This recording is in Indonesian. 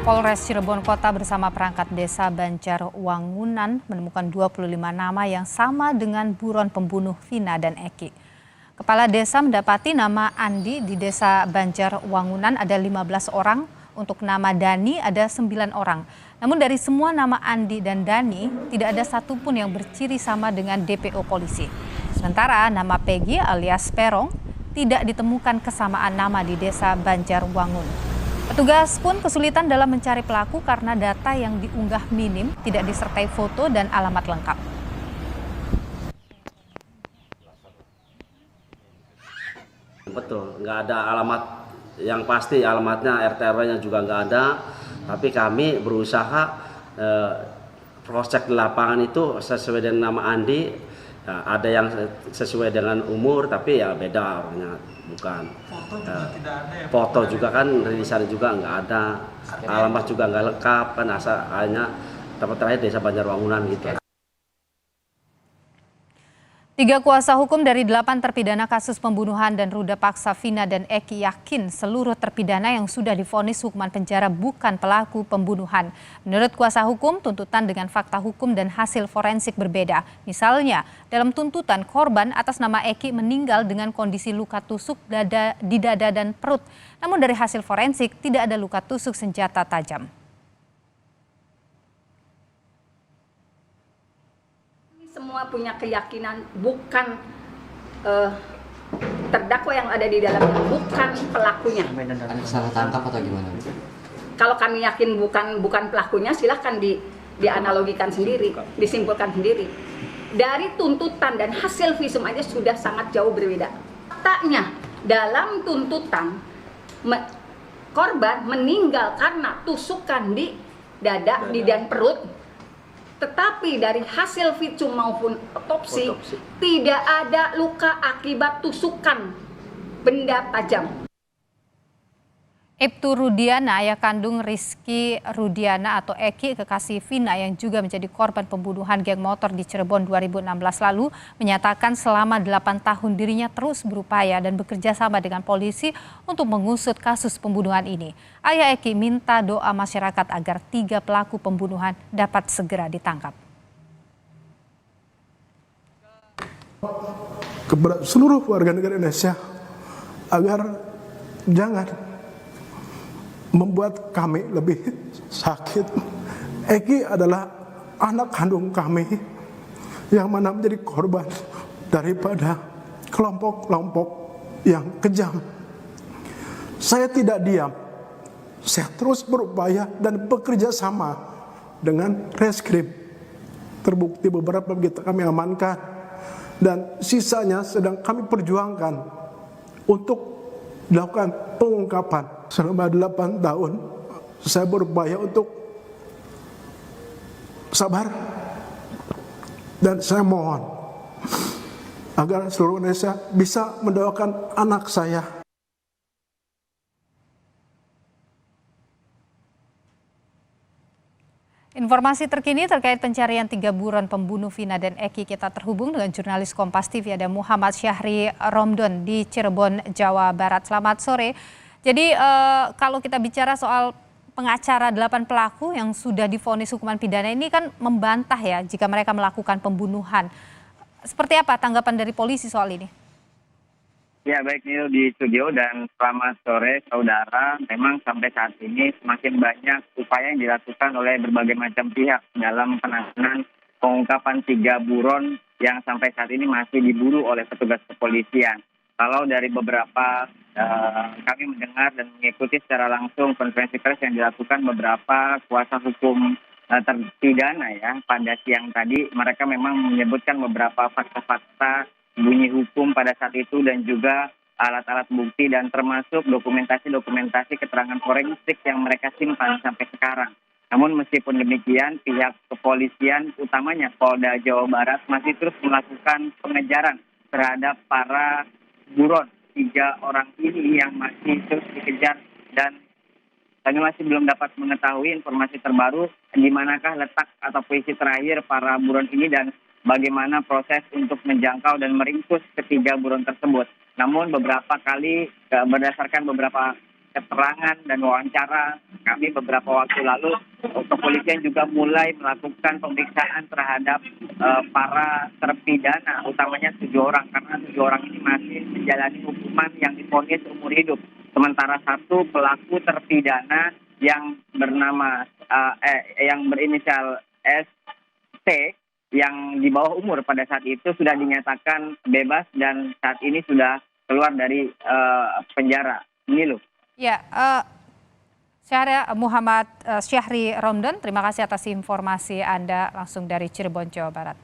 Polres Cirebon Kota bersama perangkat desa Banjarwangunan menemukan 25 nama yang sama dengan buron pembunuh Vina dan Eki. Kepala desa mendapati nama Andi di desa Banjarwangunan ada 15 orang, untuk nama Dani ada 9 orang. Namun dari semua nama Andi dan Dani tidak ada satupun yang berciri sama dengan DPO polisi. Sementara nama Peggy alias Perong tidak ditemukan kesamaan nama di desa Banjarwangun. Petugas pun kesulitan dalam mencari pelaku karena data yang diunggah minim, tidak disertai foto dan alamat lengkap. Betul, nggak ada alamat yang pasti, alamatnya RT RW-nya juga nggak ada. Tapi kami berusaha cross-check di lapangan itu sesuai dengan nama Andi. Nah, ada yang sesuai dengan umur, tapi ya beda orangnya, bukan. Foto juga tidak ada ya? Foto juga kan di sana juga nggak ada, alamat juga nggak lengkap kan, hanya tempat terakhir desa Banjarwangunan gitu. 3 kuasa hukum dari 8 terpidana kasus pembunuhan dan ruda paksa Vina dan Eki yakin seluruh terpidana yang sudah divonis hukuman penjara bukan pelaku pembunuhan. Menurut kuasa hukum, tuntutan dengan fakta hukum dan hasil forensik berbeda. Misalnya, dalam tuntutan korban atas nama Eki meninggal dengan kondisi luka tusuk di dada dan perut. Namun dari hasil forensik tidak ada luka tusuk senjata tajam. Semua punya keyakinan bukan terdakwa yang ada di dalamnya, bukan pelakunya. Ada salah tangkap atau gimana? Kalau kami yakin bukan pelakunya, silahkan dianalogikan sendiri, disimpulkan sendiri. Dari tuntutan dan hasil visum aja sudah sangat jauh berbeda. Faktanya dalam tuntutan korban meninggal karena tusukan di dada, di dan perut. Tetapi dari hasil visum maupun otopsi tidak ada luka akibat tusukan benda tajam. Ibtu Rudiana, ayah kandung Rizky Rudiana atau Eki, kekasih Vina yang juga menjadi korban pembunuhan geng motor di Cirebon 2016 lalu, menyatakan selama 8 tahun dirinya terus berupaya dan bekerja sama dengan polisi untuk mengusut kasus pembunuhan ini. Ayah Eki minta doa masyarakat agar 3 pelaku pembunuhan dapat segera ditangkap. Kepada seluruh warga negara Indonesia agar jangan membuat kami lebih sakit. Eki adalah anak kandung kami yang mana menjadi korban daripada kelompok-kelompok yang kejam. Saya tidak diam, saya terus berupaya dan bekerja sama dengan reskrim. Terbukti beberapa kita kami amankan dan sisanya sedang kami perjuangkan untuk dilakukan pengungkapan. Selama 8 tahun saya berupaya untuk sabar dan saya mohon agar seluruh Indonesia bisa mendoakan anak saya. Informasi terkini terkait pencarian 3 buron pembunuh Vina dan Eki, kita terhubung dengan jurnalis Kompas TV ada Muhammad Syahri Romdon di Cirebon, Jawa Barat. Selamat sore. Jadi kalau kita bicara soal pengacara 8 pelaku yang sudah divonis hukuman pidana ini kan membantah ya jika mereka melakukan pembunuhan. Seperti apa tanggapan dari polisi soal ini? Ya, baik Nil di studio dan selamat sore saudara. Memang sampai saat ini semakin banyak upaya yang dilakukan oleh berbagai macam pihak dalam penanganan pengungkapan 3 buron yang sampai saat ini masih diburu oleh petugas kepolisian. Kalau dari beberapa kami mendengar dan mengikuti secara langsung konferensi pers yang dilakukan beberapa kuasa hukum terpidana ya pada siang tadi, mereka memang menyebutkan beberapa fakta-fakta bunyi hukum pada saat itu dan juga alat-alat bukti dan termasuk dokumentasi keterangan forensik yang mereka simpan sampai sekarang. Namun meskipun demikian, pihak kepolisian utamanya Polda Jawa Barat masih terus melakukan pengejaran terhadap para buron 3 orang ini yang masih terus dikejar, dan kami masih belum dapat mengetahui informasi terbaru di manakah letak atau posisi terakhir para buron ini dan bagaimana proses untuk menjangkau dan meringkus ketiga buron tersebut. Namun beberapa kali berdasarkan beberapa keterangan dan wawancara kami beberapa waktu lalu, kepolisian juga mulai melakukan pemeriksaan terhadap para terpidana, utamanya 7 orang, karena 7 orang ini masih menjalani hukuman yang divonis umur hidup. Sementara satu pelaku terpidana yang bernama yang berinisial ST yang di bawah umur pada saat itu sudah dinyatakan bebas dan saat ini sudah keluar dari penjara. Ini loh. Ya, Muhammad Syahri Romdan, terima kasih atas informasi Anda langsung dari Cirebon, Jawa Barat.